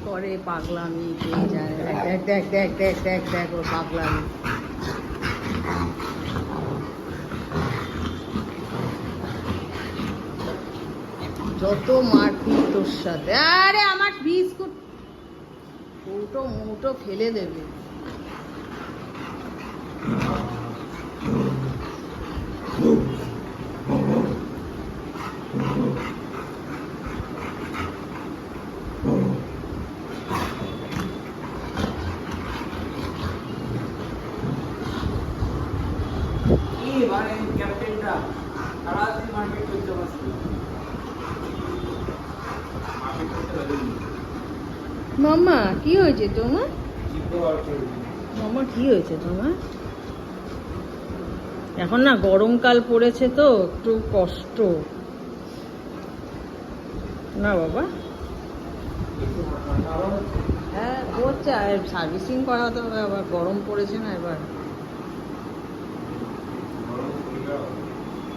করে পাগলামি কে জানে। দেখ দেখ দেখ দেখ দেখ দেখ ওর পাগলামি। যত মারপিট তোর সাথে। আরে আমার বিস্কুট কৌটো মৌটো ফেলে দেবে। মামা কি হয়েছে তোমার? মামা কি হয়েছে তোমার? এখন না গরমকাল পড়েছে তো একটু কষ্ট না বাবা। হ্যাঁ হচ্ছে, আর সার্ভিসিং করাতে হবে, আবার গরম পড়েছে না এবার।